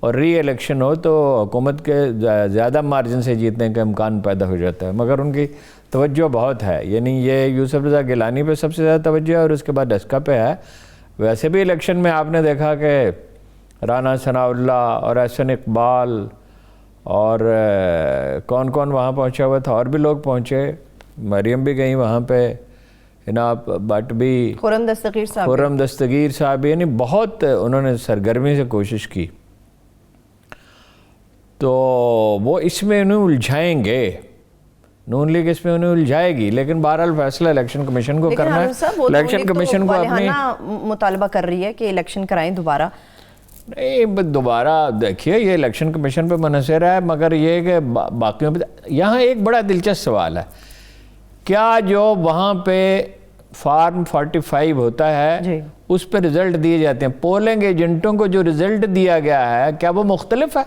اور ری الیکشن ہو تو حکومت کے زیادہ مارجن سے جیتنے کا امکان پیدا ہو جاتا ہے، مگر ان کی توجہ بہت ہے، یعنی یہ یوسف رضا گیلانی پہ سب سے زیادہ توجہ ہے اور اس کے بعد ڈسکا پہ ہے۔ ویسے بھی الیکشن میں آپ نے دیکھا کہ رانا ثناء اللہ اور احسن اقبال اور کون کون وہاں پہنچا ہوا تھا، اور بھی لوگ پہنچے، مریم بھی گئیں وہاں پہ، اناب بٹ بھی، خرم دستگیر صاحب، یعنی بہت انہوں نے سرگرمی سے کوشش کی، تو وہ اس میں انہیں الجھائیں گے، نون لیگ اس میں انہیں الجھائے گی، لیکن بہرحال فیصلہ الیکشن کمیشن کو کرنا ہے۔ الیکشن کمیشن کو اپنی مطالبہ کر رہی ہے کہ الیکشن کرائیں دوبارہ۔ نہیں، دوبارہ دیکھیے یہ الیکشن کمیشن پہ منحصر ہے، مگر یہ کہ باقیوں پہ یہاں ایک بڑا دلچسپ سوال ہے، کیا جو وہاں پہ فارم 45 ہوتا ہے اس پہ رزلٹ دیے جاتے ہیں، پولنگ ایجنٹوں کو جو رزلٹ دیا گیا ہے کیا وہ مختلف ہے؟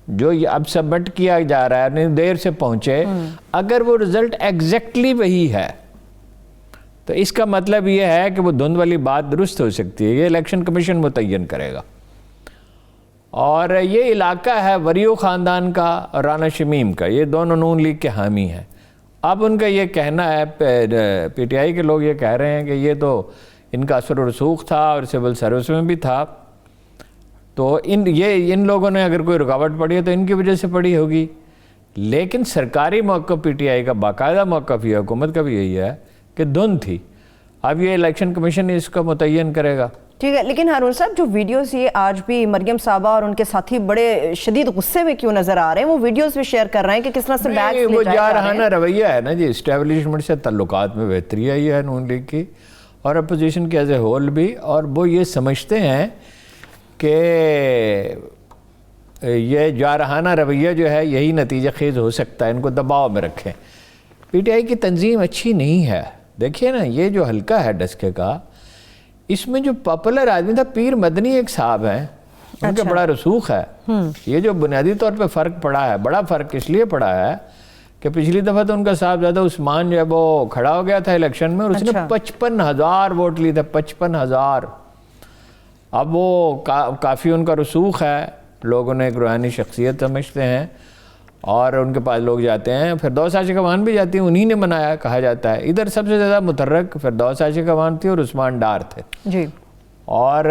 جو اب سبمٹ کیا جا رہا ہے دیر سے پہنچے، اگر وہ رزلٹ ایگزیکٹلی وہی ہے تو اس کا مطلب یہ ہے کہ وہ دھند والی بات درست ہو سکتی ہے، یہ الیکشن کمیشن متعین کرے گا۔ اور یہ علاقہ ہے وریو خاندان کا اور رانا شمیم کا، یہ دونوں نون لیگ کے حامی ہیں۔ اب ان کا یہ کہنا ہے، پی ٹی آئی کے لوگ یہ کہہ رہے ہیں کہ یہ تو ان کا اثر و رسوخ تھا اور سول سروس میں بھی تھا، تو ان لوگوں نے اگر کوئی رکاوٹ پڑی ہے تو ان کی وجہ سے پڑی ہوگی، لیکن سرکاری موقف پی ٹی آئی کا باقاعدہ موقف یہ حکومت کا بھی یہی ہے کہ دھند تھی۔ اب یہ الیکشن کمیشن اس کو متعین کرے گا۔ ٹھیک ہے، لیکن ہارون صاحب جو ویڈیوز یہ آج بھی مریم صاحبہ اور ان کے ساتھی بڑے شدید غصے میں کیوں نظر آ رہے ہیں، وہ ویڈیوز بھی شیئر کر رہے ہیں کہ کس طرح سے بیگز لے وہ جائے جا رہا رویہ ہے نا جی، اسٹیبلشمنٹ سے تعلقات میں بہتری آئی ہے نون لیگ کی اور اپوزیشن کے ایز اے ہول بھی، اور وہ یہ سمجھتے ہیں کہ یہ جارحانہ رویہ جو ہے یہی نتیجہ خیز ہو سکتا ہے، ان کو دباؤ میں رکھیں۔ پی ٹی آئی کی تنظیم اچھی نہیں ہے، دیکھیے نا یہ جو حلقہ ہے ڈسکے کا، اس میں جو پاپولر آدمی تھا پیر مدنی ایک صاحب ہیں، ان کا بڑا رسوخ ہے۔ یہ جو بنیادی طور پہ فرق پڑا ہے، بڑا فرق اس لیے پڑا ہے کہ پچھلی دفعہ تو ان کا صاحبزادہ عثمان جو ہے وہ کھڑا ہو گیا تھا الیکشن میں اور اس نے 55,000 ووٹ لیے تھے، 55,000۔ اب وہ کافی ان کا رسوخ ہے، لوگ انہیں ایک روحانی شخصیت سمجھتے ہیں اور ان کے پاس لوگ جاتے ہیں، فردوس عاشق اوان بھی جاتی ہیں، انہی نے منایا کہا جاتا ہے۔ ادھر سب سے زیادہ متحرک فردوس عاشق اوان تھی اور عثمان ڈار تھے جی، اور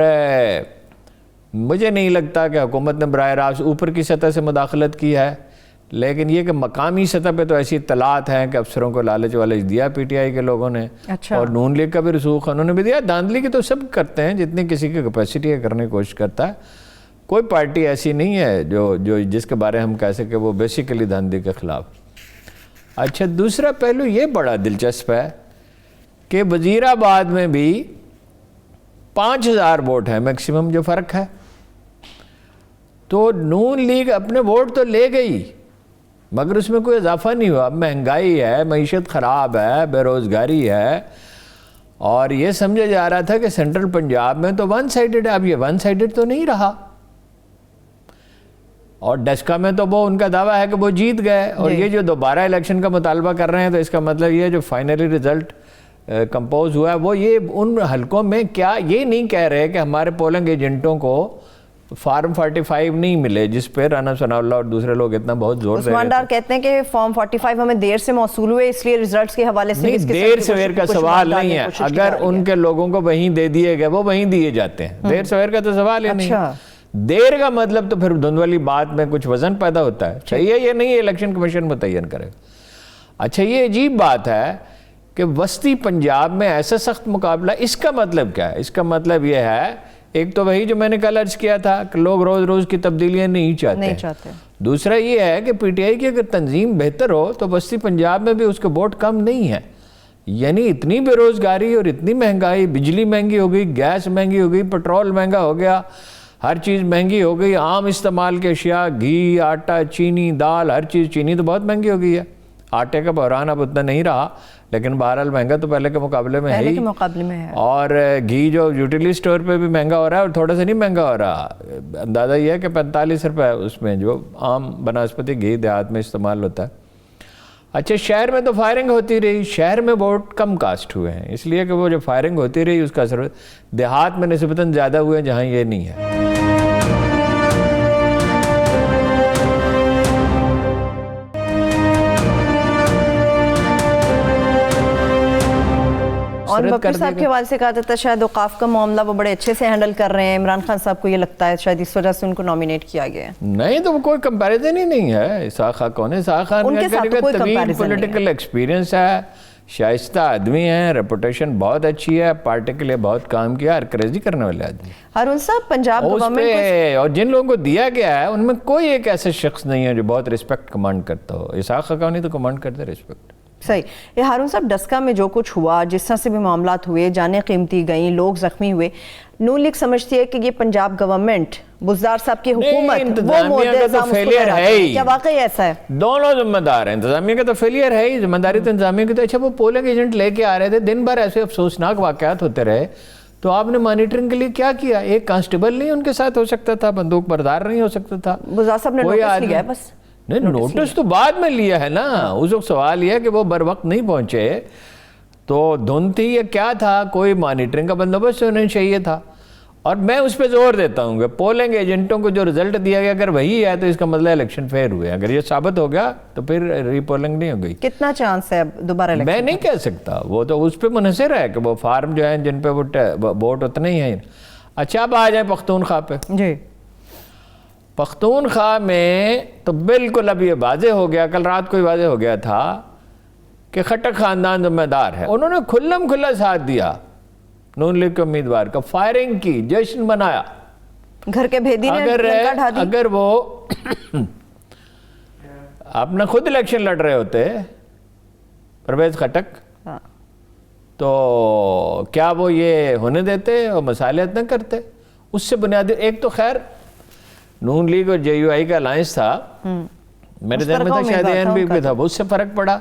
مجھے نہیں لگتا کہ حکومت نے براہ راست اوپر کی سطح سے مداخلت کی ہے، لیکن یہ کہ مقامی سطح پہ تو ایسی اطلاعات ہیں کہ افسروں کو لالچ والچ دیا پی ٹی آئی کے لوگوں نے، اور نون لیگ کا بھی رسوخ انہوں نے بھی دیا۔ دھاندلی کی تو سب کرتے ہیں، جتنی کسی کی کیپیسٹی ہے کرنے کی کوشش کرتا ہے، کوئی پارٹی ایسی نہیں ہے جو جس کے بارے ہم کہہ سکیں وہ بیسیکلی دھاندلی کے خلاف۔ اچھا، دوسرا پہلو یہ بڑا دلچسپ ہے کہ وزیر آباد میں بھی 5,000 ووٹ ہیں میکسیمم جو فرق ہے، تو نون لیگ اپنے ووٹ تو لے گئی مگر اس میں کوئی اضافہ نہیں ہوا۔ مہنگائی ہے، معیشت خراب ہے، بے روزگاری ہے، اور یہ سمجھا جا رہا تھا کہ سینٹرل پنجاب میں تو ون سائیڈڈ ہے، اب یہ ون سائیڈڈ تو نہیں رہا، اور ڈسکا میں تو وہ ان کا دعویٰ ہے کہ وہ جیت گئے، اور یہ جو دوبارہ الیکشن کا مطالبہ کر رہے ہیں تو اس کا مطلب یہ جو فائنلی رزلٹ کمپوز ہوا ہے وہ یہ ان حلقوں میں کیا یہ نہیں کہہ رہے کہ ہمارے پولنگ ایجنٹوں کو فارم 45 نہیں ملے جس پہ رانا ثناء اللہ اور دوسرے لوگ اتنا بہت زور دے رہے ہیں۔ عثمان ڈار کہتے ہیں کہ فارم 45 ہمیں دیر سے موصول ہوئے، اس لیے ریزلٹس کے حوالے سے دیر سویر کا سوال نہیں ہے، اگر ان کے لوگوں کو وہیں دے دیے گئے وہ وہیں دیے جاتے ہیں، دیر سویر کا تو سوال ہی نہیں۔ دیر کا مطلب تو پھر دھند والی بات میں کچھ وزن پیدا ہوتا ہے، صحیح ہے، یہ نہیں ہے الیکشن کمیشن متعین کرے گا۔ اچھا، یہ عجیب بات ہے کہ وسطی پنجاب میں ایسا سخت مقابلہ، اس کا مطلب کیا ہے؟ اس کا مطلب یہ ہے ایک تو وہی جو میں نے کل عرض کیا تھا کہ لوگ روز روز کی تبدیلیاں نہیں چاہتے، دوسرا یہ ہے کہ پی ٹی آئی کی اگر تنظیم بہتر ہو تو وسطی پنجاب میں بھی اس کے ووٹ کم نہیں ہیں، یعنی اتنی بے روزگاری اور اتنی مہنگائی، بجلی مہنگی ہو گئی، گیس مہنگی ہو گئی، پیٹرول مہنگا ہو گیا، ہر چیز مہنگی ہو گئی، عام استعمال کے اشیاء، گھی، آٹا، چینی، دال، ہر چیز، چینی تو بہت مہنگی ہو گئی ہے، آٹے کا بحران اب اتنا نہیں رہا لیکن بہرحال مہنگا تو پہلے کے مقابلے میں ہے ہی، اور گھی جو یوٹیلیٹی سٹور پہ بھی مہنگا ہو رہا ہے اور تھوڑا سا نہیں مہنگا ہو رہا، اندازہ یہ ہے کہ 45 روپے اس میں جو عام بناسپتی گھی دیہات میں استعمال ہوتا ہے۔ اچھا، شہر میں تو فائرنگ ہوتی رہی، شہر میں ووٹ کم کاسٹ ہوئے ہیں اس لیے کہ وہ جو فائرنگ ہوتی رہی اس کا اثر دیہات میں نسبتاً زیادہ ہوئے ہیں جہاں یہ نہیں ہے۔ مسرت بپٹی کر صاحب دے کے گا. حوالے سے کہا جاتا ہے شاید اوقاف کا معاملہ وہ بڑے اچھے سے ہینڈل کر رہے ہیں, عمران خان صاحب کو یہ لگتا ہے شاید اس وجہ سے ان کو نامینیٹ کیا گیا ہے. نہیں تو وہ کوئی کمپیریزن ہی نہیں ہے. اسحاق خان کون ہے؟ اسحاق خان ان کے ساتھ تو کوئی طویل comparison نہیں ہے. پولیٹیکل ایکسپیرینس ہے, شائستہ آدمی ہیں, ریپوٹیشن بہت اچھی ہے, پارٹی کے لیے بہت کام کیا, ہر کریزی کرنے والے آدمی. ہارون صاحب پنجاب اس گورنمنٹ پہ اور جن لوگوں کو دیا گیا ہے ان میں کوئی ایک ایسا شخص نہیں ہے جو بہت رسپیکٹ کمانڈ کرتا ہو. اسحاق خان نہیں تو کمانڈ کرتے رسپیکٹ. صحیح. یہ ہارون صاحب ڈسکا میں جو کچھ ہوا, جس طرح سے بھی معاملات ہوئے, جانیں قیمتی گئیں, لوگ زخمی ہوئے, نون لیگ سمجھتی ہے کہ یہ پنجاب گورنمنٹ بزدار صاحب کی حکومت وہ انتظامیہ کا تو فیلئر ہے ہی. کیا واقعی ایسا ہے؟ دونوں ذمہ دار ہیں. انتظامیہ کا تو فیلئر ہے ہی, ذمہ داری تو انتظامیہ کی. تو اچھا وہ پولنگ ایجنٹ لے کے آ رہے تھے, دن بھر ایسے افسوسناک واقعات ہوتے رہے, تو آپ نے مانیٹرنگ کے لیے کیا کیا؟ ایک کانسٹیبل نہیں ان کے ساتھ ہو سکتا تھا, بندوق بردار نہیں ہو سکتا تھا. بزدار صاحب نے نوٹس لیا ہے بس. نہیں, نوٹس تو بعد میں لیا ہے نا. اس وقت سوال یہ ہے کہ وہ بر وقت نہیں پہنچے تو دھن تھی یا کیا تھا, کوئی مانیٹرنگ کا بندوبست انہیں چاہیے تھا. اور میں اس پہ زور دیتا ہوں کہ پولنگ ایجنٹوں کو جو رزلٹ دیا گیا اگر وہی ہے تو اس کا مطلب الیکشن فیئر ہوئے. اگر یہ ثابت ہو گیا تو پھر ری پولنگ نہیں ہو گئی. کتنا چانس ہے اب دوبارہ الیکشن؟ میں نہیں کہہ سکتا, وہ تو اس پہ منحصر ہے کہ وہ فارم جو ہیں جن پہ ووٹ اتنے ہی ہیں. اچھا اب آ جائیں پختونخوا پہ. جی, پختونخوا میں تو بالکل اب یہ واضح ہو گیا, کل رات کو ہی واضح ہو گیا تھا کہ خٹک خاندان ذمہ دار ہے. انہوں نے کھلم کھلا ساتھ دیا نون لیگ کے امیدوار کا, فائرنگ کی, جشن منایا. گھر کے بھیدی نے لنکا ڈھا دی. اگر وہ اپنا خود الیکشن لڑ رہے ہوتے پرویز خٹک تو کیا وہ یہ ہونے دیتے اور مصالحت نہ کرتے؟ اس سے بنیادی ایک تو خیر نون لیگ اور جے یو آئی کا الائنس تھا, میرے ذہن میں تھا شاید اے این پی بھی تھا, اس سے فرق پڑا.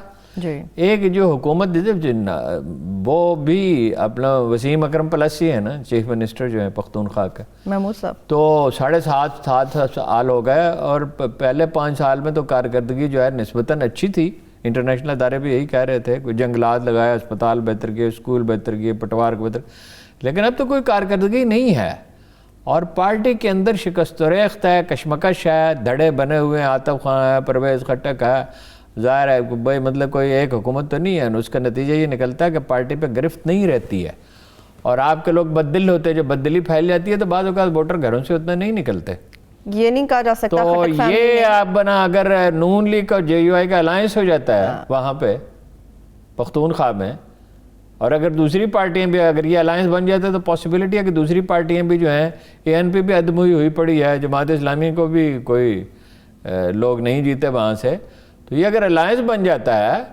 ایک جو حکومت وہ بھی اپنا وسیم اکرم پلسی ہے نا, چیف منسٹر جو ہے پختونخوا کا, محمود صاحب, تو 7.5 سال ہو گئے, اور پہلے 5 سال میں تو کارکردگی جو ہے نسبتاً اچھی تھی. انٹرنیشنل ادارے بھی یہی کہہ رہے تھے, کوئی جنگلات لگائے, اسپتال بہتر کیے, اسکول بہتر کیے, پٹوار کو بہتر, لیکن اب تو کوئی کارکردگی نہیں ہے. اور پارٹی کے اندر شکست و ریخت ہے, کشمکش ہے, دھڑے بنے ہوئے ہیں, عاطف خان ہے, پرویز خٹک ہے. ظاہر ہے بھائی مطلب کوئی ایک حکومت تو نہیں ہے, اس کا نتیجہ یہ نکلتا ہے کہ پارٹی پہ گرفت نہیں رہتی ہے, اور آپ کے لوگ بددل ہوتے ہیں. جب بددلی پھیل جاتی ہے تو بعض اوقات ووٹر گھروں سے اتنا نہیں نکلتے. یہ نہیں کہا جا سکتا تو یہ آپ بنا اگر نون لیگ اور جے یو آئی کا الائنس ہو جاتا ہے وہاں پہ پختونخوا میں, اور اگر دوسری پارٹیاں بھی, اگر یہ الائنس بن جاتا ہے تو پاسبلٹی ہے کہ دوسری پارٹیاں بھی جو ہیں, اے این پی بھی عدم ہوئی پڑی ہے, جماعت اسلامی کو بھی کوئی لوگ نہیں جیتے وہاں سے, تو یہ اگر الائنس بن جاتا ہے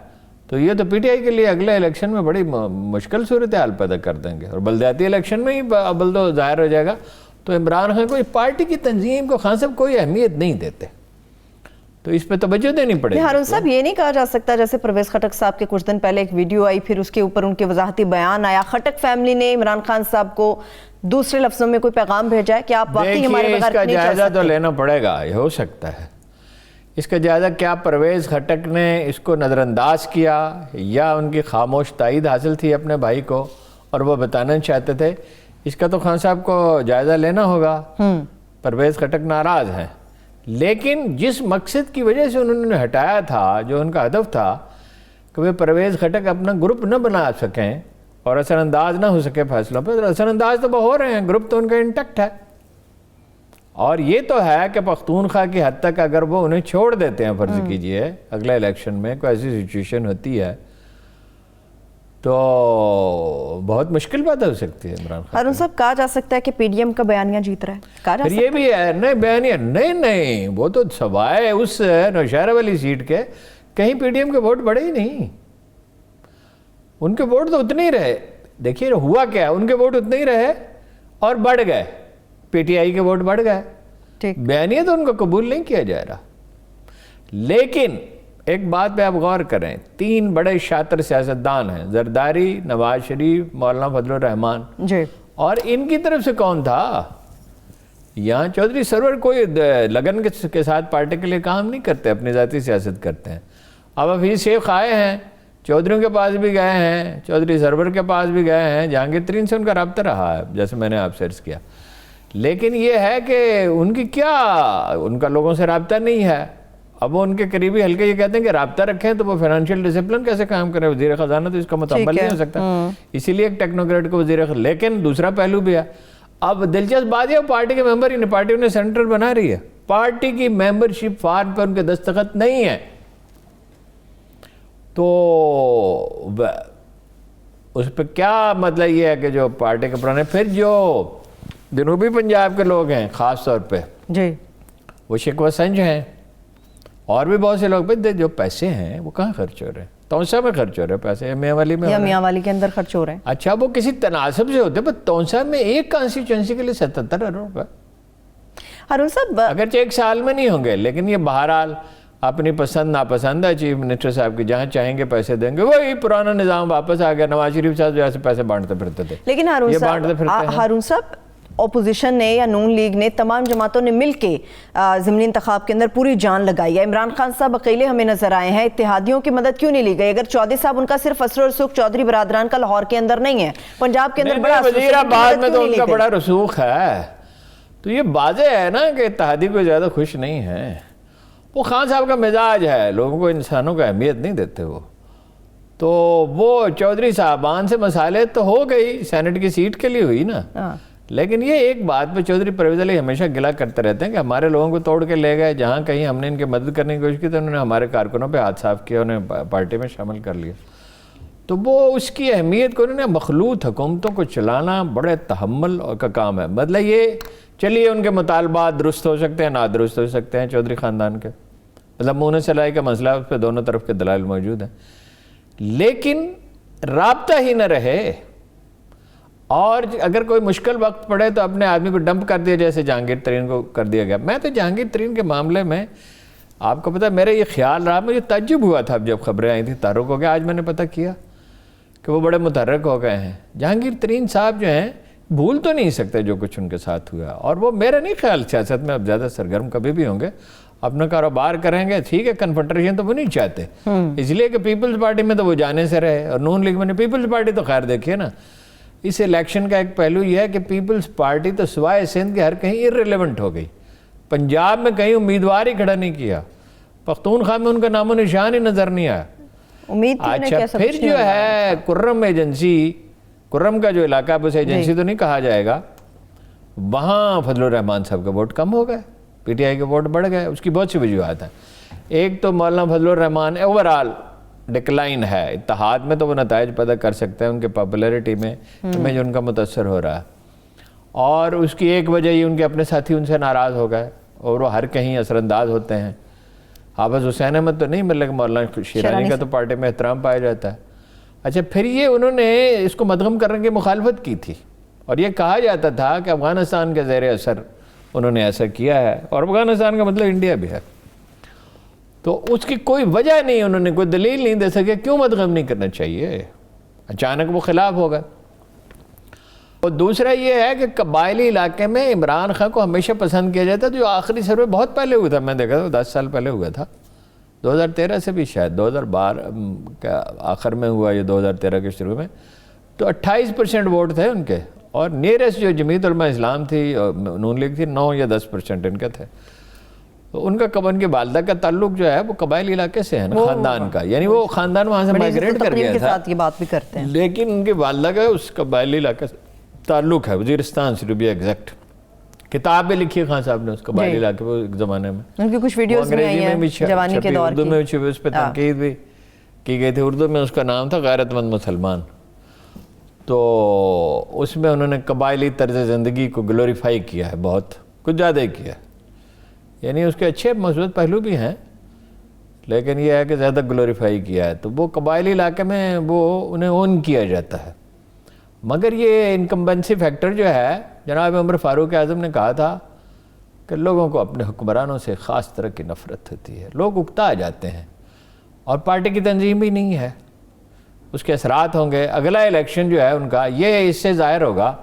تو یہ تو پی ٹی آئی کے لیے اگلے الیکشن میں بڑی مشکل صورتحال پیدا کر دیں گے, اور بلدیاتی الیکشن میں ہی ابل تو ظاہر ہو جائے گا. تو عمران خان کو پارٹی کی تنظیم کو خان صاحب کوئی اہمیت نہیں دیتے, تو اس پہ توجہ دینی پڑے گی. ہارون صاحب یہ نہیں کہا جا سکتا, جیسے پرویز خٹک صاحب کے کچھ دن پہلے ایک ویڈیو آئی, پھر اس کے اوپر ان کے وضاحتی بیان آیا, خٹک فیملی نے عمران خان صاحب کو دوسرے لفظوں میں کوئی پیغام بھیجا ہے کہ آپ واقعی ہمارے بغیر نہیں چل سکتے؟ اس کا جائزہ تو لینا پڑے گا, یہ ہو سکتا ہے. اس کا جائزہ کیا پرویز خٹک نے اس کو نظر انداز کیا, یا ان کی خاموش تائید حاصل تھی اپنے بھائی کو اور وہ بتانا چاہتے تھے؟ اس کا تو خان صاحب کو جائزہ لینا ہوگا. پرویز خٹک ناراض ہیں, لیکن جس مقصد کی وجہ سے انہوں نے ہٹایا تھا, جو ان کا ہدف تھا کہ وہ پرویز خٹک اپنا گروپ نہ بنا سکیں اور اثر انداز نہ ہو سکے فیصلوں پہ, اثر انداز تو وہ ہو رہے ہیں, گروپ تو ان کا انٹیکٹ ہے. اور یہ تو ہے کہ پختونخوا کی حد تک اگر وہ انہیں چھوڑ دیتے ہیں, فرض کیجئے اگلے الیکشن میں کوئی ایسی سچویشن ہوتی ہے تو بہت مشکل بات ہو سکتی ہے عمران خان. ہارون صاحب کہا جا سکتا ہے کہ پی ڈی ایم کا بیانیہ جیت رہا ہے, کہا جا پھر یہ بھی ہے نہیں بیانیہ, نہیں وہ تو سوائے اس نوشہرہ والی سیٹ کے کہیں پی ڈی ایم کے ووٹ بڑھے ہی نہیں, ان کے ووٹ تو اتنے ہی رہے. دیکھیے ہوا کیا, ان کے ووٹ اتنے ہی رہے اور بڑھ گئے, پی ٹی آئی کے ووٹ بڑھ گئے. بیانیہ تو ان کو قبول نہیں کیا جا رہا. لیکن ایک بات پہ آپ غور کریں, 3 بڑے شاطر سیاستدان ہیں, زرداری, نواز شریف, مولانا فضل الرحمان, اور ان کی طرف سے کون تھا؟ یہاں چودھری سرور کوئی لگن کے ساتھ پارٹی کے لیے کام نہیں کرتے, اپنی ذاتی سیاست کرتے ہیں. اب حفیظ شیخ آئے ہیں, چودھریوں کے پاس بھی گئے ہیں, چودھری سرور کے پاس بھی گئے ہیں, جہانگیر ترین سے ان کا رابطہ رہا ہے جیسے میں نے آپ سے عرض کیا. لیکن یہ ہے کہ ان کی کیا, ان کا لوگوں سے رابطہ نہیں ہے, اب وہ ان کے قریبی حلقے یہ کہتے ہیں کہ رابطہ رکھیں تو وہ فائنینشیل ڈسپلن کیسے قائم کرے؟ وزیر خزانہ تو اس کا متعمل نہیں ہو سکتا، اسی لیے ایک ٹیکنوکریٹ کو وزیر خزانہ. لیکن دوسرا پہلو بھی ہے. اب دلچسپ بات یہ پارٹی کے ممبر ہی نہیں، پارٹی انہیں سینیٹر بنا رہی ہے، پارٹی کی ممبرشپ فارم پر ان کے دستخط نہیں ہے. تو اس پہ کیا مطلب یہ ہے کہ جو پارٹی کے پرانے، پھر جو جنوبی پنجاب کے لوگ ہیں خاص طور پہ جی وہ شکوہ سنج ہیں، اور بھی بہت سے لوگ، جو پیسے ہیں وہ کہاں خرچ ہو رہے ہیں؟ تونسا میں خرچ ہو رہے ہیں پیسے، میاں والی میں، یا میاں والی کے اندر خرچ ہو رہے ہیں. اچھا وہ کسی تناسب سے ہوتے ہیں، پر تونسا میں ایک کانسٹیچوئنسی کے لیے 77 ارب روپے. ہارون صاحب اگرچہ ایک سال میں نہیں ہوں گے، لیکن یہ بہرحال اپنی پسند ناپسند ہے چیف منسٹر صاحب کی، جہاں چاہیں گے پیسے دیں گے. وہی پرانا نظام واپس آ گیا، نواز شریف صاحب جیسے پیسے بانٹتے پھرتے تھے. لیکن ہارون صاحب اپوزیشن نے یا نون لیگ نے، تمام جماعتوں نے مل کے ضمنی انتخاب کے اندر پوری جان لگائی ہے. عمران خان صاحب اکیلے ہمیں نظر آئے ہیں، اتحادیوں کی مدد کیوں نہیں لی گئی؟ اگر چودھری صاحب ان کا صرف اسر اور رسوخ چودھری برادران کا لاہور کے اندر نہیں ہے، پنجاب کے اندر بڑا وزیر آباد میں تو ان کا بڑا رسوخ ہے. تو یہ واضح ہے نا کہ اتحادی کو زیادہ خوش نہیں ہے. وہ خان صاحب کا مزاج ہے، لوگوں کو انسانوں کو اہمیت نہیں دیتے وہ. تو وہ چودھری صاحبان سے مسالے تو ہو گئی، سینٹ کی سیٹ کے لیے ہوئی نا. لیکن یہ ایک بات پہ چودھری پرویز علی ہمیشہ گلہ کرتے رہتے ہیں کہ ہمارے لوگوں کو توڑ کے لے گئے، جہاں کہیں ہم نے ان کی مدد کرنے کی کوشش کی تو انہوں نے ہمارے کارکنوں پہ ہاتھ صاف کیا، انہیں پارٹی میں شامل کر لیا. تو وہ اس کی اہمیت کو انہوں نے، مخلوط حکومتوں کو چلانا بڑے تحمل کا کام ہے. مطلب یہ چلیے ان کے مطالبات درست ہو سکتے ہیں، نادرست ہو سکتے ہیں چودھری خاندان کے، مطلب منہ سلائی کا مسئلہ، اس پہ دونوں طرف کے دلائل موجود ہیں. لیکن رابطہ ہی نہ رہے، اور اگر کوئی مشکل وقت پڑے تو اپنے آدمی کو ڈمپ کر دیا، جیسے جہانگیر ترین کو کر دیا گیا. میں تو جہانگیر ترین کے معاملے میں آپ کو پتہ میرا یہ خیال رہا، مجھے تعجب ہوا تھا جب خبریں آئی تھیں تحرک ہو گیا. آج میں نے پتہ کیا کہ وہ بڑے متحرک ہو گئے ہیں. جہانگیر ترین صاحب جو ہیں بھول تو نہیں سکتے جو کچھ ان کے ساتھ ہوا، اور وہ میرا نہیں خیال سیاست میں اب زیادہ سرگرم کبھی بھی ہوں گے، اپنا کاروبار کریں گے. ٹھیک ہے کنفنٹریشن تو وہ نہیں چاہتے، اس لیے کہ پیپلز پارٹی میں تو وہ جانے سے رہے، اور نون لیگ میں پیپلز پارٹی تو خیر دیکھیے نا، اس الیکشن کا ایک پہلو یہ ہے کہ پیپلز پارٹی تو سوائے سندھ کے ہر کہیں ارریلیونٹ ہو گئی. پنجاب میں کہیں امیدوار ہی کھڑا نہیں کیا، پختونخوا میں ان کا نام و نشان ہی نظر نہیں آیا. اچھا پھر جو ہے کرم ایجنسی، کرم کا جو علاقہ ہے اسے ایجنسی تو نہیں کہا جائے گا، وہاں فضل الرحمان صاحب کا ووٹ کم ہو گئے، پی ٹی آئی کے ووٹ بڑھ گئے. اس کی بہت سی وجوہات ہیں. ایک تو مولانا فضل الرحمان اوورآل ڈکلائن ہے، اتحاد میں تو وہ نتائج پیدا کر سکتے ہیں ان کے پاپولیرٹی میں جو ان کا متاثر ہو رہا ہے، اور اس کی ایک وجہ یہ ان کے اپنے ساتھی ان سے ناراض ہو گئے اور وہ ہر کہیں اثر انداز ہوتے ہیں. حافظ حسین احمد تو نہیں مل، مولانا شیرانی کا تو پارٹی میں احترام پایا جاتا ہے. اچھا پھر یہ انہوں نے اس کو مدغم کرنے کی مخالفت کی تھی، اور یہ کہا جاتا تھا کہ افغانستان کے زیر اثر انہوں نے ایسا کیا ہے، اور افغانستان کا مطلب انڈیا بھی ہے. تو اس کی کوئی وجہ نہیں، انہوں نے کوئی دلیل نہیں دے سکے کیوں مدغم نہیں کرنا چاہیے. اچانک وہ خلاف ہو گئے. اور دوسرا یہ ہے کہ قبائلی علاقے میں عمران خان کو ہمیشہ پسند کیا جاتا ہے. جو آخری سروے بہت پہلے ہوا تھا، میں دیکھا تھا 10 سال پہلے ہوا تھا، 2013 سے بھی شاید 2012 کا آخر میں ہوا، یہ 2013 کے شروع میں، تو 28% ووٹ تھے ان کے، اور نیئرسٹ جو جمعیت علماء اسلام تھی نون لیگ تھی 9 یا 10% ان کے تھے. ان کا ان کی والدہ کا تعلق جو ہے وہ قبائلی علاقے سے ہے نا، خاندان کا، یعنی وہ خاندان وہاں سے مائگریٹ کر گیا تھا، لیکن ان کی والدہ کا اس قبائلی علاقے سے تعلق ہے، وزیرستان سے ٹو بی ایگزیکٹ. کتاب بھی لکھی خان صاحب نے اس قبائلی علاقے میں ایک زمانے میں، ان کی کچھ ویڈیوز بھی آئی ہیں جوانی کے دور کی، اردو میں اس پہ تنقید بھی کی گئی تھی. اردو میں اس کا نام تھا غیرت مند مسلمان. تو اس میں انہوں نے قبائلی طرز زندگی کو گلوریفائی کیا ہے، بہت کچھ زیادہ ہی کیا ہے. یعنی اس کے اچھے مثبت پہلو بھی ہیں، لیکن یہ ہے کہ زیادہ گلوریفائی کیا ہے. تو وہ قبائلی علاقے میں وہ انہیں اون کیا جاتا ہے. مگر یہ انکمبنسی فیکٹر جو ہے، جناب عمر فاروق اعظم نے کہا تھا کہ لوگوں کو اپنے حکمرانوں سے خاص طرح کی نفرت ہوتی ہے، لوگ اکتا جاتے ہیں، اور پارٹی کی تنظیم بھی نہیں ہے، اس کے اثرات ہوں گے. اگلا الیکشن جو ہے ان کا، یہ اس سے ظاہر ہوگا،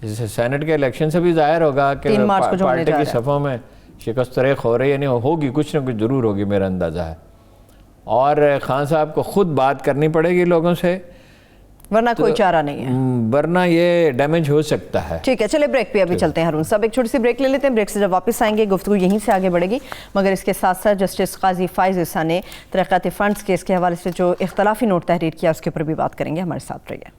جیسے سینٹ کے الیکشن سے بھی ظاہر ہوگا کہ پارٹی کی صفوں میں شکست ریخ ہو رہی ہے، یعنی ہوگی، کچھ نہ کچھ ضرور ہوگی، میرا اندازہ ہے. اور خان صاحب کو خود بات کرنی پڑے گی لوگوں سے ورنہ کوئی چارہ نہیں ہے، ورنہ یہ ڈیمیج ہو سکتا ہے. ٹھیک ہے چلے بریک پہ ابھی چلتے ہیں ہارون صاحب، ایک چھوٹی سی بریک لے لیتے ہیں. بریک سے جب واپس آئیں گے گفتگو یہیں سے آگے بڑھے گی، مگر اس کے ساتھ ساتھ جسٹس قاضی فائز عیسیٰ نے ترقیاتی فنڈز کیس کے حوالے سے جو اختلافی نوٹ تحریر کیا اس کے اوپر بھی بات کریں گے. ہمارے ساتھ رہیے.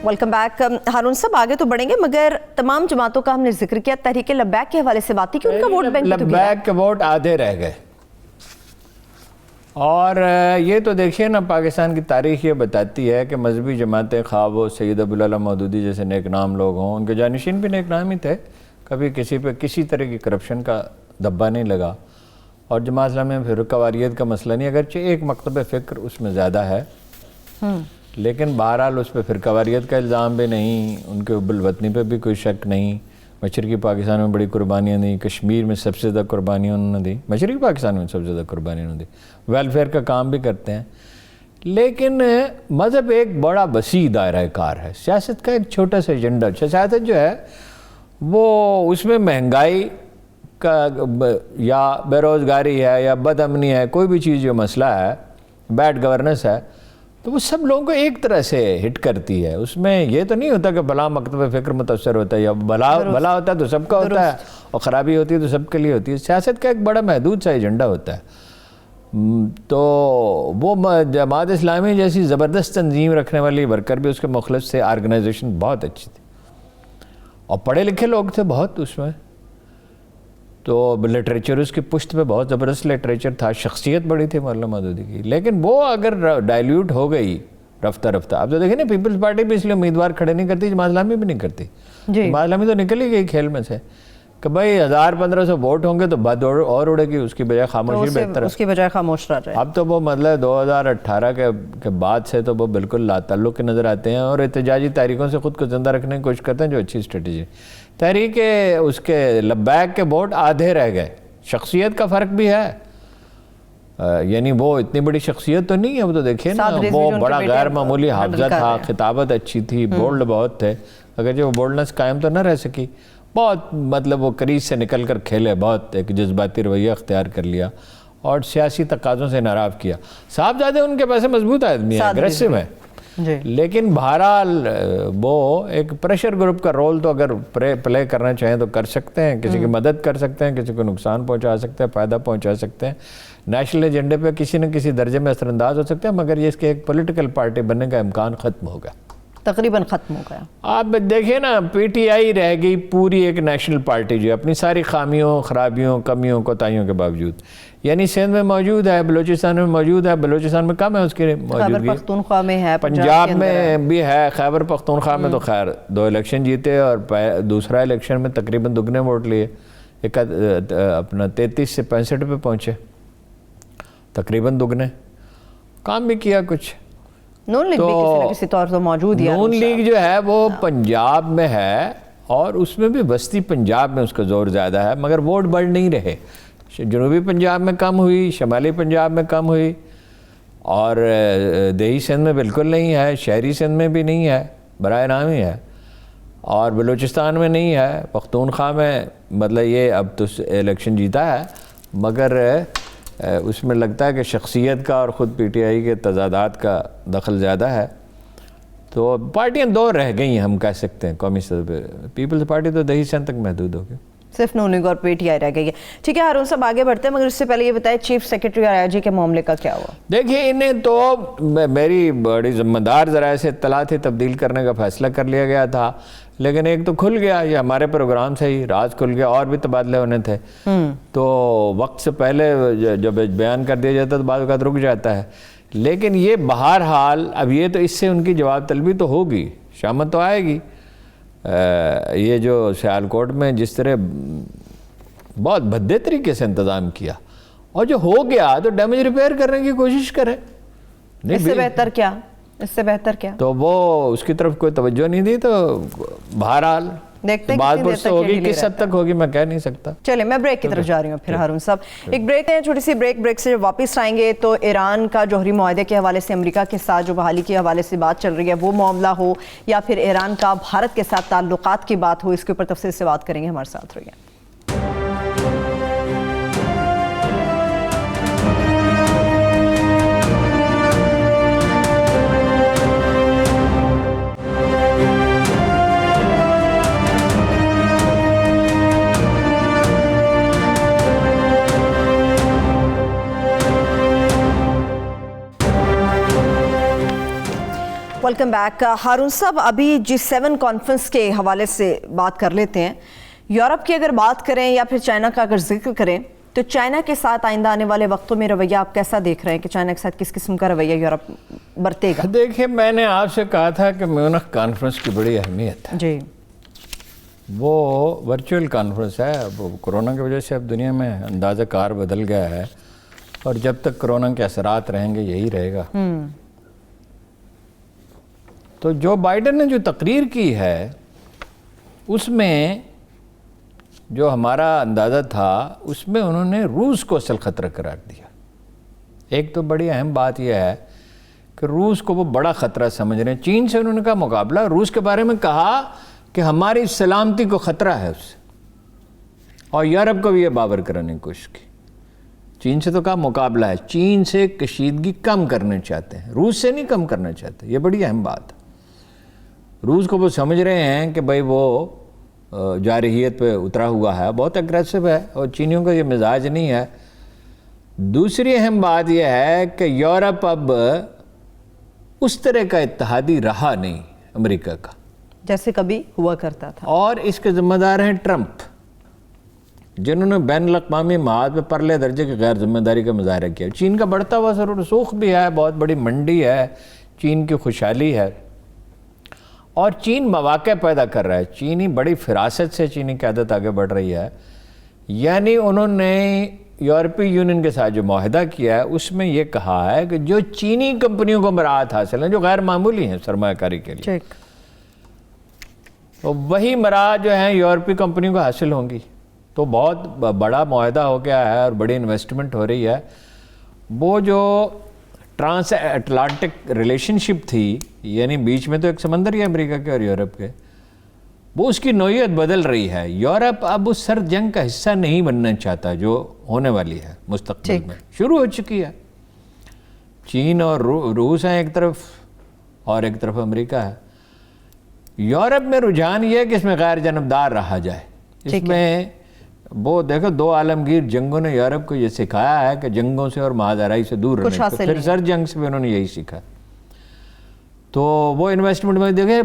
Welcome back. ہارون صاحب آگے تو بڑھیں گے مگر تمام جماعتوں کا ہم نے ذکر کیا، تحریک لبیک کے حوالے سے بات تھی کہ ان کا ووٹ بینک لبیک کے ووٹ آدھے رہ گئے. اور یہ تو دیکھیے نا، پاکستان کی تاریخ یہ بتاتی ہے کہ مذہبی جماعتیں، خواہ وہ سید ابوالعلا مودودی جیسے نیک نام لوگ ہوں، ان کے جانشین بھی نیک نام ہی تھے، کبھی کسی پہ کسی طرح کی کرپشن کا دھبا نہیں لگا. اور جماعت اسلامی میں فرقہ واریت کا مسئلہ نہیں، اگرچہ ایک مکتب فکر اس میں زیادہ ہے، لیکن بہرحال اس پہ فرقہ واریت کا الزام بھی نہیں، ان کے حب الوطنی پہ بھی کوئی شک نہیں. مشرقی پاکستان میں بڑی قربانیاں دیں، کشمیر میں سب سے زیادہ قربانیاں انہوں نے دی، مشرقی پاکستان میں سب سے زیادہ قربانیاں انہوں نے دی، ویلفیئر کا کام بھی کرتے ہیں. لیکن مذہب ایک بڑا وسیع دائرہ کار ہے، سیاست کا ایک چھوٹا سا ایجنڈا. سیاست جو ہے وہ اس میں مہنگائی کا یا بے روزگاری ہے یا بد امنی ہے، کوئی بھی چیز جو مسئلہ ہے، بیڈ گورننس ہے، تو وہ سب لوگوں کو ایک طرح سے ہٹ کرتی ہے. اس میں یہ تو نہیں ہوتا کہ بھلا مکتب فکر متاثر ہوتا ہے یا بھلا ہوتا ہے تو سب کا ہوتا ہے اور خرابی ہوتی ہے تو سب کے لیے ہوتی ہے. سیاست کا ایک بڑا محدود سا ایجنڈا ہوتا ہے. تو وہ جماعت اسلامی جیسی زبردست تنظیم رکھنے والی ورکر بھی اس کے مخلص سے، آرگنائزیشن بہت اچھی تھی اور پڑھے لکھے لوگ تھے بہت اس میں. تو لٹریچر اس کی پشت پہ بہت زبردست لٹریچر تھا، شخصیت بڑی تھی مولانا مودودی کی. لیکن وہ اگر ڈائلیوٹ ہو گئی رفتہ رفتہ، اب تو دیکھیں نا پیپلز پارٹی بھی اس لیے امیدوار کھڑے نہیں کرتی، جماعت اسلامی بھی نہیں کرتی. جماعت اسلامی تو نکل ہی گئی کھیل میں سے کہ بھائی 1500 ووٹ ہوں گے تو بات اور اڑے گی، اس کی بجائے خاموشی بہتر ہے، اس کی بجائے خاموش رہ رہے. اب تو وہ مطلب 2018 کے بعد سے تو وہ بالکل لا تعلق کے نظر آتے ہیں اور احتجاجی تحریکوں سے خود کو زندہ رکھنے کی کوشش کرتے ہیں، جو اچھی اسٹریٹجی. تحریک اس کے لبیک کے ووٹ آدھے رہ گئے. شخصیت کا فرق بھی ہے، یعنی وہ اتنی بڑی شخصیت تو نہیں ہے. وہ تو دیکھیں نا، وہ بڑا غیر معمولی حافظہ تھا، خطابت اچھی تھی، بولڈ بہت تھے، اگرچہ وہ بولڈنس قائم تو نہ رہ سکی. بہت مطلب وہ کریز سے نکل کر کھیلے، بہت ایک جذباتی رویہ اختیار کر لیا اور سیاسی تقاضوں سے ناراض کیا. صاحبزادے ان کے پیسے مضبوط آدمی ہیں، اگریسو ہیں، لیکن بہرحال وہ ایک پریشر گروپ کا رول تو اگر پلے کرنا چاہیں تو کر سکتے ہیں، کسی کی مدد کر سکتے ہیں، کسی کو نقصان پہنچا سکتے ہیں، فائدہ پہنچا سکتے ہیں، نیشنل ایجنڈے پہ کسی نہ کسی درجے میں اثر انداز ہو سکتے ہیں. مگر یہ اس کے ایک پولیٹیکل پارٹی بننے کا امکان ختم ہو گیا، تقریباً ختم ہو گیا. آپ دیکھیں نا، پی ٹی آئی رہ گئی پوری ایک نیشنل پارٹی جو اپنی ساری خامیوں، خرابیوں، کمیوں، کوتاہیوں کے باوجود، یعنی سندھ میں موجود ہے، بلوچستان میں موجود ہے، بلوچستان میں کم ہے اس کی موجودگی، خیبر پختونخوا میں ہے، پنجاب میں بھی ہے. خیبر پختونخوا میں تو خیر 2 الیکشن جیتے اور دوسرا الیکشن میں تقریباً دگنے ووٹ لیے، اپنا 33 سے 65 پہ پہنچے، تقریباً دگنے. کام بھی کیا کچھ. نون لیگ بھی کسی نہ کسی طور تو موجود ہے. نون لیگ جو ہے وہ پنجاب میں ہے اور اس میں بھی وسطی پنجاب میں اس کا زور زیادہ ہے، مگر ووٹ بڑھ نہیں رہے. جنوبی پنجاب میں کم ہوئی، شمالی پنجاب میں کم ہوئی، اور دیہی سندھ میں بالکل نہیں ہے، شہری سندھ میں بھی نہیں ہے، برائے نام ہی ہے، اور بلوچستان میں نہیں ہے. پختونخوا میں مطلب یہ اب تو الیکشن جیتا ہے، مگر اس میں لگتا ہے کہ شخصیت کا اور خود پی ٹی آئی کے تضادات کا دخل زیادہ ہے. تو پارٹیاں 2 رہ گئی ہیں ہم کہہ سکتے ہیں قومی سطح پہ. پیپلز پارٹی تو دیہی سندھ تک محدود ہو گئی، صرف نون لیگ اور پی ٹی آئی رہ گئی ہے. ٹھیک ہے ہارون صاحب آگے بڑھتے ہیں، مگر اس سے پہلے یہ بتائیں چیف سیکرٹری اور آئی جی کے معاملے کا کیا ہوا؟ دیکھیے انہیں تو میری بڑی ذمہ دار ذرائع سے اطلاع تھی، تبدیل کرنے کا فیصلہ کر لیا گیا تھا، لیکن ایک تو کھل گیا، یہ ہمارے پروگرام سے ہی راز کھل گیا، اور بھی تبادلے ہونے تھے تو وقت سے پہلے جب بیان کر دیا جاتا تو بعض اوقات رک جاتا ہے. لیکن یہ بہرحال اب یہ تو اس سے ان کی جواب طلبی تو ہوگی، شامت تو آئے گی. یہ جو سیالکوٹ میں جس طرح بہت بھدے طریقے سے انتظام کیا اور جو ہو گیا تو ڈیمیج ریپیئر کرنے کی کوشش کریں. اس سے بہتر کیا؟ اس سے بہتر کیا؟ تو وہ اس کی طرف کوئی توجہ نہیں دی. تو بہرحال دیکھتے ہیں بات کتنی دیر پرس تک ہوگی، یہ کس حد تک ہوگی میں کہہ نہیں سکتا. چلیں میں بریک کی طرف جا رہی ہوں پھر ہارون صاحب. ایک بریک ہے، چھوٹی سی بریک سے جب واپس آئیں گے تو ایران کا جوہری معاہدے کے حوالے سے امریکہ کے ساتھ جو بحالی کے حوالے سے بات چل رہی ہے وہ معاملہ ہو یا پھر ایران کا بھارت کے ساتھ تعلقات کی بات ہو، اس کے اوپر تفصیل سے بات کریں گے. ہمارے ساتھ رہیے. Welcome back. ہارون صاحب، ابھی G7 کانفرنس کے حوالے سے بات کر لیتے ہیں. یورپ کی اگر بات کریں یا پھر چائنا کا اگر ذکر کریں تو چائنا کے ساتھ آئندہ آنے والے وقتوں میں رویہ آپ کیسا دیکھ رہے ہیں کہ چائنا کے ساتھ کس قسم کا رویہ یورپ برتے گا؟ دیکھیں، میں نے آپ سے کہا تھا کہ میونخ کانفرنس کی بڑی اہمیت ہے. جی، وہ ورچوئل کانفرنس ہے. اب کرونا کی وجہ سے اب دنیا میں اندازہ کار بدل گیا ہے، اور جب تک کرونا کے اثرات رہیں گے یہی رہے گا. تو جو بائیڈن نے جو تقریر کی ہے اس میں جو ہمارا اندازہ تھا اس میں انہوں نے روس کو اصل خطرہ قرار دیا. ایک تو بڑی اہم بات یہ ہے کہ روس کو وہ بڑا خطرہ سمجھ رہے ہیں. چین سے انہوں نے کہا مقابلہ، روس کے بارے میں کہا کہ ہماری سلامتی کو خطرہ ہے اس سے، اور یورپ کو بھی یہ باور کرانے کی کوشش کی. چین سے تو کہا مقابلہ ہے، چین سے کشیدگی کم کرنا چاہتے ہیں، روس سے نہیں کم کرنا چاہتے. یہ بڑی اہم بات ہے. روس کو وہ سمجھ رہے ہیں کہ بھئی وہ جارحیت پہ اترا ہوا ہے، بہت اگریسو ہے، اور چینیوں کا یہ مزاج نہیں ہے. دوسری اہم بات یہ ہے کہ یورپ اب اس طرح کا اتحادی رہا نہیں امریکہ کا جیسے کبھی ہوا کرتا تھا، اور اس کے ذمہ دار ہیں ٹرمپ، جنہوں نے بین الاقوامی معاہد پہ پرلے درجے کی غیر ذمہ داری کا مظاہرہ کیا. چین کا بڑھتا ہوا سر و رسوخ بھی ہے، بہت بڑی منڈی ہے، چین کی خوشحالی ہے، اور چین مواقع پیدا کر رہا ہے. چینی بڑی فراست سے چینی قیادت آگے بڑھ رہی ہے. یعنی انہوں نے یورپی یونین کے ساتھ جو معاہدہ کیا ہے اس میں یہ کہا ہے کہ جو چینی کمپنیوں کو مراعات حاصل ہیں جو غیر معمولی ہیں سرمایہ کاری کے لیے، وہی مراعات جو ہیں یورپی کمپنیوں کو حاصل ہوں گی. تو بہت بڑا معاہدہ ہو گیا ہے اور بڑی انویسٹمنٹ ہو رہی ہے. وہ جو ٹرانس اٹلانٹک ریلیشن شپ تھی، یعنی بیچ میں تو ایک سمندر ہی ہے امریکہ کے اور یورپ کے، وہ اس کی نوعیت بدل رہی ہے. یورپ اب اس سرد جنگ کا حصہ نہیں بننا چاہتا جو ہونے والی ہے مستقبل میں، شروع ہو چکی ہے. چین اور روس ہیں ایک طرف اور ایک طرف امریکہ ہے. یورپ میں رجحان یہ ہے کہ اس میں غیر جانبدار رہا جائے. اس میں وہ دیکھو دو عالمگیر جنگوں نے یورپ کو یہ سکھایا ہے کہ جنگوں سے اور مہاجرائی سے دور رہنا. پھر سر جنگ سے بھی انہوں نے یہی سیکھا. تو وہ انویسٹمنٹ میں دیکھیں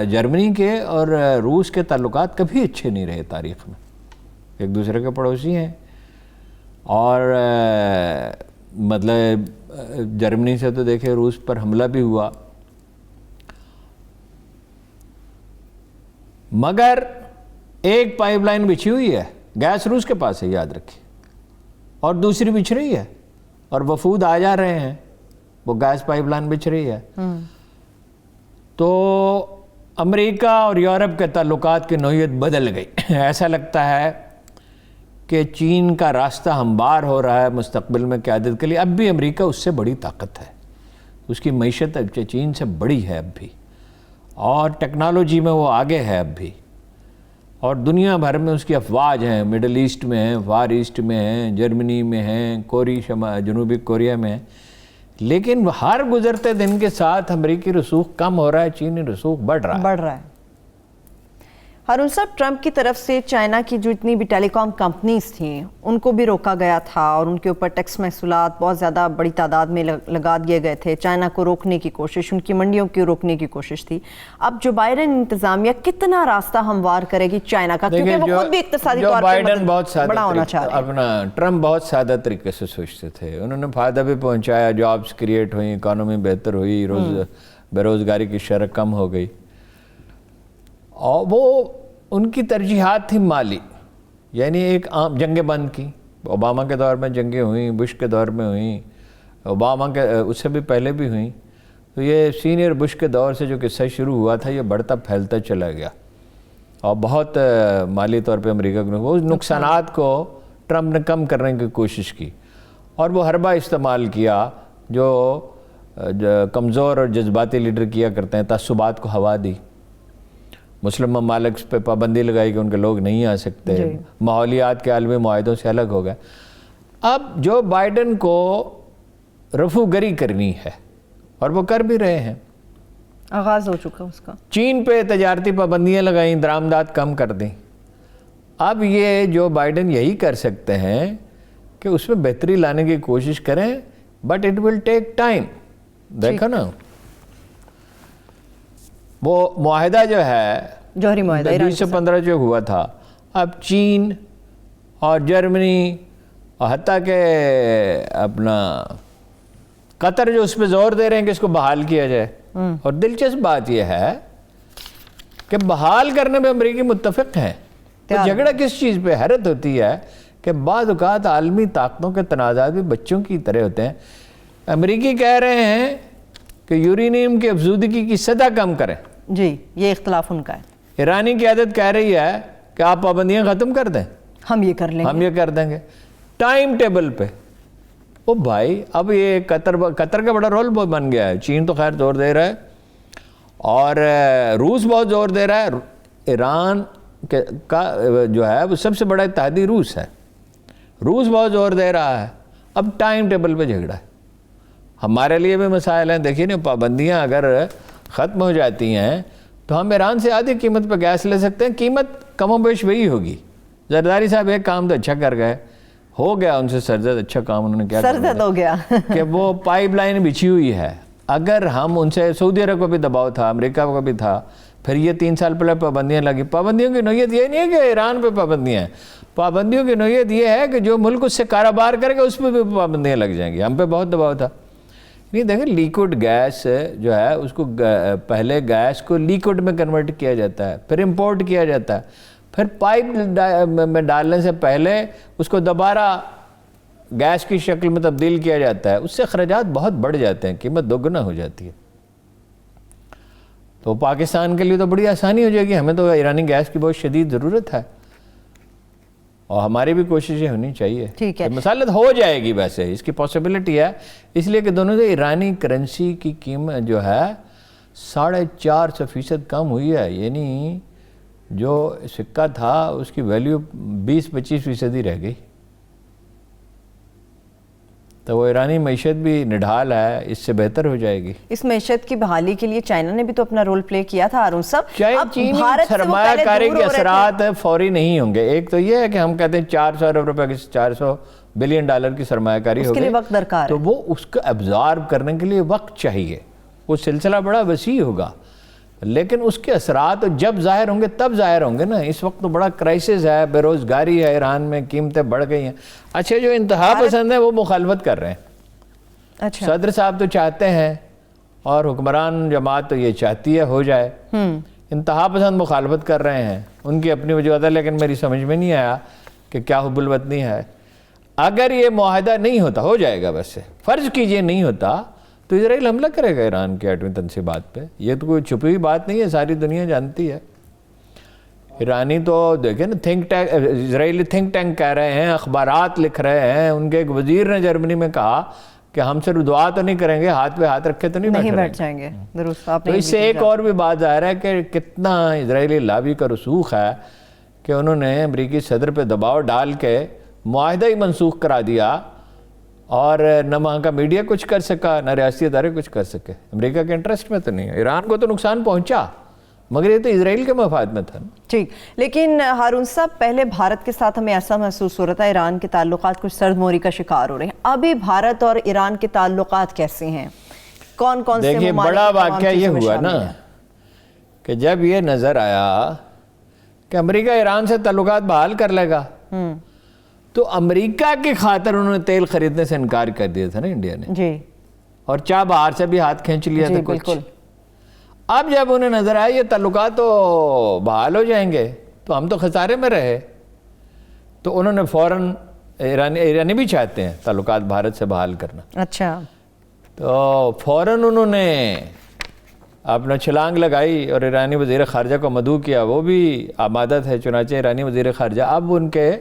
جرمنی کے اور روس کے تعلقات کبھی اچھے نہیں رہے تاریخ میں، ایک دوسرے کے پڑوسی ہیں. اور مطلب جرمنی سے تو دیکھیں روس پر حملہ بھی ہوا، مگر ایک پائپ لائن بچھی ہوئی ہے، گیس روس کے پاس ہے یاد رکھیں، اور دوسری بچھ رہی ہے اور وفود آ جا رہے ہیں، وہ گیس پائپ لائن بچھ رہی ہے. تو امریکہ اور یورپ کے تعلقات کی نوعیت بدل گئی. ایسا لگتا ہے کہ چین کا راستہ ہموار ہو رہا ہے مستقبل میں قیادت کے لیے. اب بھی امریکہ اس سے بڑی طاقت ہے، اس کی معیشت چین سے بڑی ہے اب بھی، اور ٹیکنالوجی میں وہ آگے ہے اب بھی، اور دنیا بھر میں اس کی افواج ہیں، مڈل ایسٹ میں ہیں، فار ایسٹ میں ہیں، جرمنی میں ہیں، جنوبی کوریا میں ہیں. لیکن ہر گزرتے دن کے ساتھ امریکی رسوخ کم ہو رہا ہے، چینی رسوخ بڑھ رہا ہے. ہارون صاحب، ٹرمپ کی طرف سے چائنا کی جو اتنی بھی ٹیلی کام کمپنیز تھیں ان کو بھی روکا گیا تھا، اور ان کے اوپر ٹیکس محصولات بہت زیادہ بڑی تعداد میں لگا دیے گئے تھے. چائنا کو روکنے کی کوشش، ان کی منڈیوں کو روکنے کی کوشش تھی. اب جو بائیڈن انتظامیہ کتنا راستہ ہموار کرے گی چائنا کا، کیونکہ وہ خود بھی اقتصادی طور پر بڑا ہونا چاہ رہے ہیں. اپنا ٹرمپ بہت سادہ طریقے سے سوچتے تھے، انہوں نے فائدہ بھی پہنچایا، جابز کریٹ ہوئی، اکانومی بہتر ہوئی، بے روزگاری کی شرح کم ہو گئی. اور وہ ان کی ترجیحات تھی مالی، یعنی ایک عام جنگیں بند کی. اوباما کے دور میں جنگیں ہوئیں، بش کے دور میں ہوئیں، اوباما کے اس سے بھی پہلے بھی ہوئیں. تو یہ سینئر بش کے دور سے جو قصہ شروع ہوا تھا یہ بڑھتا پھیلتا چلا گیا. اور بہت مالی طور پہ امریکہ کو نقصانات کو ٹرمپ نے کم کرنے کی کوشش کی، اور وہ حربہ استعمال کیا جو کمزور اور جذباتی لیڈر کیا کرتے ہیں، تعصبات کو ہوا دی، مسلم ممالک پہ پابندی لگائی کہ ان کے لوگ نہیں آ سکتے، ماحولیات کے عالمی معاہدوں سے الگ ہو گئے۔ اب جو بائیڈن کو رفو گری کرنی ہے، اور وہ کر بھی رہے ہیں، آغاز ہو چکا اس کا، چین پہ تجارتی پابندیاں لگائیں، درآمدات کم کر دیں۔ اب یہ جو بائیڈن یہی کر سکتے ہیں کہ اس میں بہتری لانے کی کوشش کریں، but it will take time. دیکھو نا وہ معاہدہ جو ہے جوہری معاہدہ 2015 جو ہوا تھا، اب چین اور جرمنی اور حتیٰ کہ اپنا قطر جو اس پہ زور دے رہے ہیں کہ اس کو بحال کیا جائے، اور دلچسپ بات یہ ہے کہ بحال کرنے میں امریکی متفق ہیں۔ تو جھگڑا کس چیز پہ؟ حیرت ہوتی ہے کہ بعض اوقات عالمی طاقتوں کے تنازعات بھی بچوں کی طرح ہوتے ہیں۔ امریکی کہہ رہے ہیں کہ یورینیم کی افزودگی کی سطح کم کریں، جی یہ اختلاف ان کا ہے۔ ایرانی قیادت کہہ رہی ہے کہ آپ پابندیاں ختم کر دیں، ہم یہ کر لیں گے، ہم یہ کر دیں گے ٹائم ٹیبل پہ۔ او بھائی اب یہ قطر کا بڑا رول بن گیا ہے، چین تو خیر زور دے رہا ہے، اور روس بہت زور دے رہا ہے۔ ایران کا جو ہے وہ سب سے بڑا اتحادی روس ہے، روس بہت زور دے رہا ہے۔ اب ٹائم ٹیبل پہ جھگڑا ہے، ہمارے لیے بھی مسائل ہیں۔ دیکھیے نا، پابندیاں اگر ختم ہو جاتی ہیں تو ہم ایران سے آدھی قیمت پہ گیس لے سکتے ہیں، قیمت کم و بیش وہی ہوگی۔ زرداری صاحب ایک کام تو اچھا کر گئے، ہو گیا ان سے سرزد، اچھا کام انہوں نے کیا سرزد ہو گیا کہ وہ پائپ لائن بچھی ہوئی ہے۔ اگر ہم ان سے، سعودی عرب کو بھی دباؤ تھا، امریکہ کو بھی تھا، پھر یہ 3 سال پہلے پابندیاں لگی۔ پابندیوں کی نوعیت یہ نہیں ہے کہ ایران پہ پابندیاں ہیں، پابندیوں کی نوعیت یہ ہے کہ جو ملک اس سے کاروبار کرے گا اس پہ بھی پابندیاں لگ جائیں گی۔ ہم پہ بہت دباؤ تھا۔ نہیں دیکھیں، لیکوڈ گیس جو ہے اس کو پہلے گیس کو لیکوڈ میں کنورٹ کیا جاتا ہے، پھر امپورٹ کیا جاتا ہے، پھر پائپ میں ڈالنے سے پہلے اس کو دوبارہ گیس کی شکل میں تبدیل کیا جاتا ہے۔ اس سے اخراجات بہت بڑھ جاتے ہیں، قیمت دوگنا ہو جاتی ہے۔ تو پاکستان کے لیے تو بڑی آسانی ہو جائے گی، ہمیں تو ایرانی گیس کی بہت شدید ضرورت ہے، اور ہماری بھی کوششیں ہونی چاہیے۔ ٹھیک ہے، مسالت ہو جائے گی، ویسے اس کی پاسبلٹی ہے، اس لیے کہ دونوں سے ایرانی کرنسی کی قیمت جو ہے 450% کم ہوئی ہے، یعنی جو سکہ تھا اس کی ویلیو 20-25% ہی رہ گئی۔ تو وہ ایرانی معیشت بھی نڈھال ہے، اس سے بہتر ہو جائے گی۔ اس معیشت کی بحالی کے لیے چائنا نے بھی تو اپنا رول پلے کیا تھا ہارون صاحب۔ چینی سرمایہ کاری کے اثرات فوری نہیں ہوں گے۔ ایک تو یہ ہے کہ ہم کہتے ہیں 400 ارب روپے کی 400 بلین ڈالر کی سرمایہ کاری ہو گئی، اس کے لیے وقت درکار ہے، تو وہ اس کو ابزارب کرنے کے لیے وقت چاہیے، وہ سلسلہ بڑا وسیع ہوگا، لیکن اس کے اثرات جب ظاہر ہوں گے تب ظاہر ہوں گے نا۔ اس وقت تو بڑا کرائسس ہے، بے روزگاری ہے ایران میں، قیمتیں بڑھ گئی ہیں۔ اچھا، جو انتہا پسند ہے وہ مخالفت کر رہے ہیں۔ اچھا، صدر صاحب تو چاہتے ہیں، اور حکمران جماعت تو یہ چاہتی ہے ہو جائے، انتہا پسند مخالفت کر رہے ہیں، ان کی اپنی وجوہات ہے، لیکن میری سمجھ میں نہیں آیا کہ کیا حب الوطنی ہے۔ اگر یہ معاہدہ نہیں ہوتا، ہو جائے گا ویسے، فرض کیجئے نہیں ہوتا، تو اسرائیل حملہ کرے گا ایران کی ایٹمی تنصیبات پہ۔ یہ تو کوئی چھپی ہوئی بات نہیں ہے، ساری دنیا جانتی ہے۔ ایرانی تو دیکھیں نا، اسرائیلی تھنک ٹینک کہہ رہے ہیں، اخبارات لکھ رہے ہیں، ان کے ایک وزیر نے جرمنی میں کہا کہ ہم سے دعا تو نہیں کریں گے، ہاتھ پہ ہاتھ رکھے تو نہیں بیٹھ جائیں گے۔ درست، آپ تو اس سے ایک اور بھی بات ظاہر ہے کہ کتنا اسرائیلی لابی کا رسوخ ہے کہ انہوں نے امریکی صدر پہ دباؤ ڈال کے معاہدہ ہی منسوخ کرا دیا، اور نہ وہاں کا میڈیا کچھ کر سکا، نہ ریاستی ادارے کچھ کر سکے۔ امریکہ کے انٹرسٹ میں تو نہیں ہے، ایران کو تو نقصان پہنچا، مگر یہ تو اسرائیل کے مفاد میں تھا۔ ٹھیک، لیکن ہارون صاحب، پہلے بھارت کے ساتھ ہمیں ایسا محسوس ہو رہا تھا ایران کے تعلقات کچھ سرد موری کا شکار ہو رہے ہیں، ابھی بھارت اور ایران کے تعلقات کیسے ہیں؟ کون کون سے دیکھیے، بڑا واقعہ یہ ہوا نا کہ جب یہ نظر آیا کہ امریکہ ایران سے تعلقات بحال کر لے گا، تو امریکہ کی خاطر انہوں نے تیل خریدنے سے انکار کر دیا تھا نا انڈیا نے، جی، اور چاہ باہر سے بھی ہاتھ کھینچ لیا تھا کچھ۔ اب جب انہیں نظر آیا یہ تعلقات تو بحال ہو جائیں گے، تو ہم تو خسارے میں رہے، تو انہوں نے فوراً، ایرانی بھی چاہتے ہیں تعلقات بھارت سے بحال کرنا، اچھا، تو فوراً انہوں نے اپنا چھلانگ لگائی اور ایرانی وزیر خارجہ کو مدعو کیا، وہ بھی آمادہ تھے، چنانچہ ایرانی وزیر خارجہ اب ان کے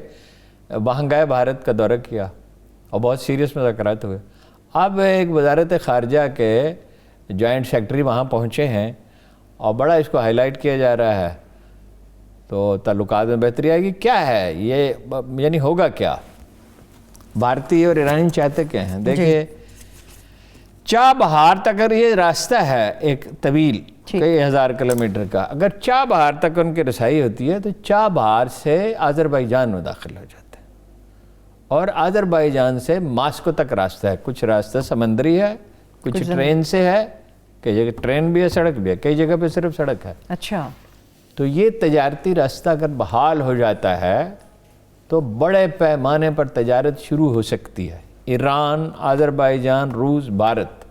وہاں گئے، بھارت کا دورہ کیا اور بہت سیریس مذاکرات ہوئے۔ اب ایک وزارت خارجہ کے جوائنٹ سیکرٹری وہاں پہنچے ہیں اور بڑا اس کو ہائی لائٹ کیا جا رہا ہے، تو تعلقات میں بہتری آئے گی۔ کیا ہے یہ، یعنی ہوگا کیا؟ بھارتی اور ایرانی چاہتے کیا ہیں؟ دیکھیے چابہار تک اگر یہ راستہ ہے ایک طویل کئی ہزار کلومیٹر کا، اگر چابہار تک ان کی رسائی ہوتی ہے تو چابہار سے آذربائیجان میں داخل ہو جاتے ہیں، اور آذربائیجان سے ماسکو تک راستہ ہے۔ کچھ راستہ سمندری ہے، کچھ ٹرین سے ہے، کئی جگہ ٹرین بھی ہے، سڑک بھی ہے، کئی جگہ پہ صرف سڑک ہے۔ اچھا، تو یہ تجارتی راستہ اگر بحال ہو جاتا ہے تو بڑے پیمانے پر تجارت شروع ہو سکتی ہے، ایران، آذربائیجان، روس، بھارت۔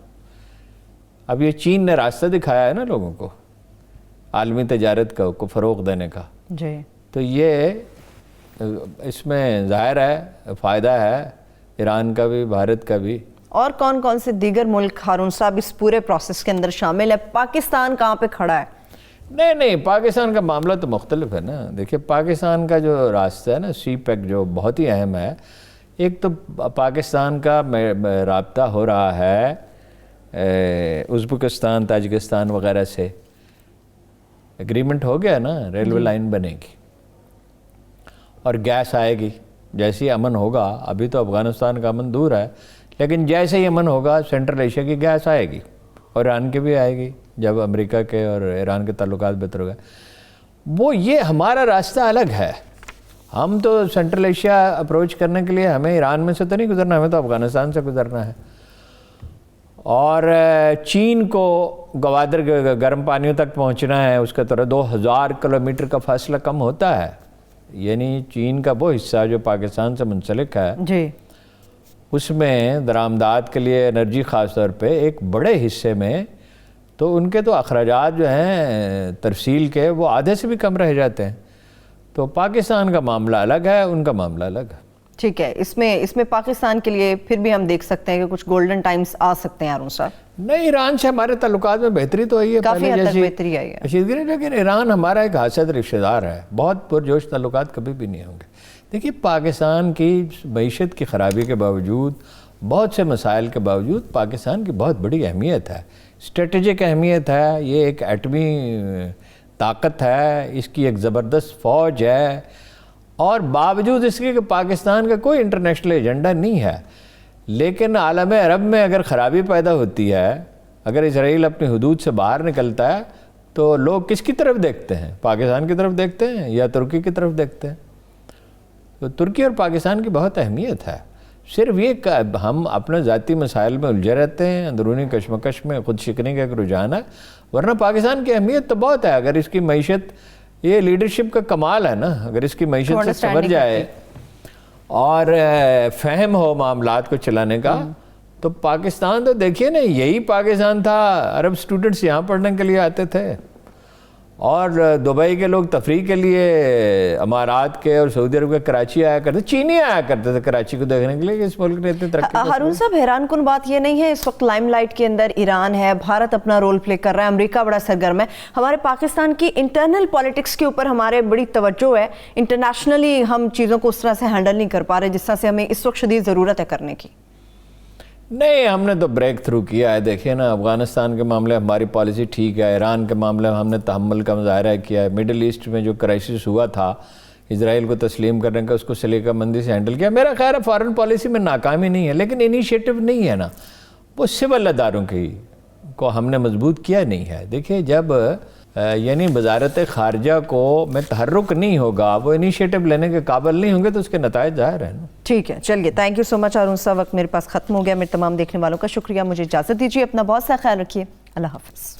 اب یہ چین نے راستہ دکھایا ہے نا لوگوں کو عالمی تجارت کو فروغ دینے کا، جی، تو یہ اس میں ظاہر ہے فائدہ ہے ایران کا بھی، بھارت کا بھی۔ اور کون کون سے دیگر ملک ہارون صاحب اس پورے پروسیس کے اندر شامل ہے؟ پاکستان کہاں پہ کھڑا ہے؟ نہیں، پاکستان کا معاملہ تو مختلف ہے نا۔ دیکھیں پاکستان کا جو راستہ ہے نا، سی پیک، جو بہت ہی اہم ہے، ایک تو پاکستان کا رابطہ ہو رہا ہے ازبکستان، تاجکستان وغیرہ سے، ایگریمنٹ ہو گیا نا، ریلوے لائن بنے گی اور گیس آئے گی جیسے ہی امن ہوگا۔ ابھی تو افغانستان کا امن دور ہے، لیکن جیسے ہی امن ہوگا سینٹرل ایشیا کی گیس آئے گی، اور ایران کی بھی آئے گی جب امریکہ کے اور ایران کے تعلقات بہتر ہو گئے۔ وہ یہ ہمارا راستہ الگ ہے، ہم تو سینٹرل ایشیا اپروچ کرنے کے لیے ہمیں ایران میں سے تو نہیں گزرنا، ہمیں تو افغانستان سے گزرنا ہے۔ اور چین کو گوادر گرم پانیوں تک پہنچنا ہے، اس کا طرح 2000 کلومیٹر کا فاصلہ کم ہوتا ہے، یعنی چین کا وہ حصہ جو پاکستان سے منسلک ہے، جی، اس میں درآمدات کے لیے انرجی خاص طور پہ ایک بڑے حصے میں، تو ان کے تو اخراجات جو ہیں ترسیل کے وہ آدھے سے بھی کم رہ جاتے ہیں۔ تو پاکستان کا معاملہ الگ ہے، ان کا معاملہ الگ ہے۔ ٹھیک ہے، اس میں پاکستان کے لیے پھر بھی ہم دیکھ سکتے ہیں کہ کچھ گولڈن ٹائمز آ سکتے ہیں ہارون صاحب۔ نہیں، ایران سے ہمارے تعلقات میں بہتری تو آئی ہے، کافی حد تک بہتری آئی ہے، کشیدگی، لیکن ایران ہمارا ایک حاسد رشتہ دار ہے، بہت پرجوش تعلقات کبھی بھی نہیں ہوں گے۔ دیکھیے پاکستان کی معیشت کی خرابی کے باوجود، بہت سے مسائل کے باوجود، پاکستان کی بہت بڑی اہمیت ہے، اسٹریٹجک اہمیت ہے، یہ ایک ایٹمی طاقت ہے، اس کی ایک زبردست فوج ہے، اور باوجود اس کے کہ پاکستان کا کوئی انٹرنیشنل ایجنڈا نہیں ہے، لیکن عالم عرب میں اگر خرابی پیدا ہوتی ہے، اگر اسرائیل اپنی حدود سے باہر نکلتا ہے، تو لوگ کس کی طرف دیکھتے ہیں؟ پاکستان کی طرف دیکھتے ہیں یا ترکی کی طرف دیکھتے ہیں؟ تو ترکی اور پاکستان کی بہت اہمیت ہے۔ صرف یہ کہ ہم اپنے ذاتی مسائل میں الجھے رہتے ہیں، اندرونی کشمکش میں خود شکنی کا ایک رجحان ہے، ورنہ پاکستان کی اہمیت تو بہت ہے۔ اگر اس کی معیشت، یہ لیڈرشپ کا کمال ہے نا، اگر اس کی معیشت سے سنور جائے اور فہم ہو معاملات کو چلانے کا، تو پاکستان تو دیکھیے نا، یہی پاکستان تھا، عرب سٹوڈنٹس یہاں پڑھنے کے لیے آتے تھے، اور دبئی کے لوگ تفریح کے لیے امارات کے اور سعودی عرب کے کراچی آیا کرتے، چینی آیا کرتے تھے کراچی کو دیکھنے کے لیے کہ اس ملک نے اتنی ترقی۔ ہارون صاحب حیران کن بات یہ نہیں ہے اس وقت لائم لائٹ کے اندر ایران ہے، بھارت اپنا رول پلے کر رہا ہے، امریکہ بڑا سرگرم ہے، ہمارے پاکستان کی انٹرنل پالیٹکس کے اوپر ہمارے بڑی توجہ ہے، انٹرنیشنلی ہم چیزوں کو اس طرح سے ہینڈل نہیں کر پا رہے جس طرح سے ہمیں اس وقت شدید ضرورت ہے کرنے کی۔ نہیں، ہم نے تو بریک تھرو کیا ہے۔ دیکھیں نا، افغانستان کے معاملے ہماری پالیسی ٹھیک ہے، ایران کے معاملے میں ہم نے تحمل کا مظاہرہ کیا ہے، مڈل ایسٹ میں جو کرائسس ہوا تھا اسرائیل کو تسلیم کرنے کا، اس کو سلیقہ مندی سے ہینڈل کیا۔ میرا خیال ہے فارن پالیسی میں ناکامی نہیں ہے، لیکن انیشیٹو نہیں ہے نا، وہ سول اداروں کی کو ہم نے مضبوط کیا نہیں ہے۔ دیکھیں جب یعنی وزارت خارجہ کو میں تحرک نہیں ہوگا، وہ انیشیٹو لینے کے قابل نہیں ہوں گے، تو اس کے نتائج ظاہر ہیں نا۔ ٹھیک ہے، چلیے، تھینک یو سو مچ ہارون صاحب، وقت میرے پاس ختم ہو گیا۔ میرے تمام دیکھنے والوں کا شکریہ، مجھے اجازت دیجیے، اپنا بہت سا خیال رکھیے، اللہ حافظ۔